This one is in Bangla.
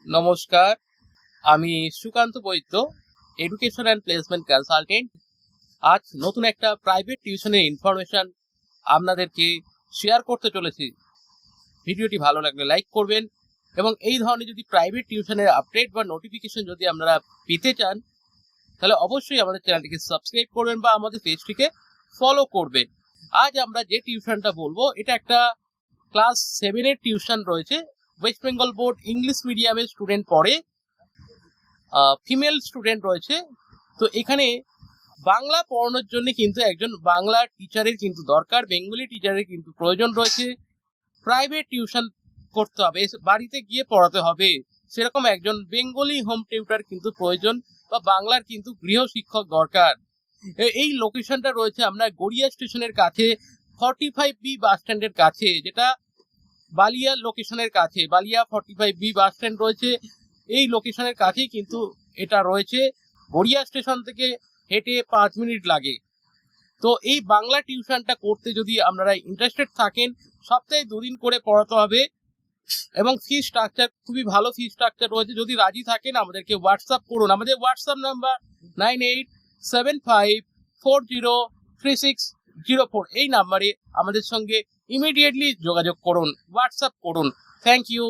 নমস্কার, আমি সুকান্ত বৈদ্য, এডুকেশন অ্যান্ড প্লেসমেন্ট কনসালটেন্ট। আজ নতুন একটা প্রাইভেট টিউশনের ইনফরমেশন আপনাদেরকে শেয়ার করতে চলেছি। ভিডিওটি ভালো লাগলে লাইক করবেন এবং এই ধরনের যদি প্রাইভেট টিউশনের আপডেট বা নোটিফিকেশন যদি আপনারা পেতে চান, তাহলে অবশ্যই আমাদের চ্যানেলটিকে সাবস্ক্রাইব করবেন বা আমাদের পেজটিকে ফলো করবেন। আজ আমরা যে টিউশনটা বলবো, এটা একটা ক্লাস 7-এর টিউশন রয়েছে। ওয়েস্ট বেঙ্গল বোর্ড ইংলিশ মিডিয়ামের স্টুডেন্ট পড়ে, ফিমেল স্টুডেন্ট রয়েছে। তো এখানে বাংলা পড়ানোর জন্য কিন্তু একজন বাংলা টিচারের কিন্তু দরকার, বেঙ্গলি টিচারের কিন্তু প্রয়োজন রয়েছে। প্রাইভেট টিউশন করতে হবে, বাড়িতে গিয়ে পড়াতে হবে, সেরকম একজন বেঙ্গলি হোম টিউটার কিন্তু প্রয়োজন, বা বাংলার কিন্তু গৃহ শিক্ষক দরকার। এই লোকেশনটা রয়েছে আমরা গড়িয়া স্টেশনের কাছে, 45B বাস স্ট্যান্ডের কাছে, যেটা বালিয়া লোকেশনের কাছে। বালিয়া 45B বাস স্ট্যান্ড রয়েছে, এই লোকেশনের কাছেই কিন্তু এটা রয়েছে। গড়িয়া স্টেশন থেকে হেঁটে 5 মিনিট লাগে। তো এই বাংলা টিউশনটা করতে যদি আপনারা ইন্টারেস্টেড থাকেন, সপ্তাহে 2 দিন করে পড়াতে হবে এবং ফি স্ট্রাকচার খুবই ভালো ফি স্ট্রাকচার রয়েছে। যদি রাজি থাকেন আমাদেরকে হোয়াটসঅ্যাপ করুন। আমাদের হোয়াটসঅ্যাপ নাম্বার 9875403604। এই নাম্বারে আমাদের সঙ্গে ইমিডিয়েটলি যোগাযোগ করুন, হোয়াটসঅ্যাপ করুন। Thank you.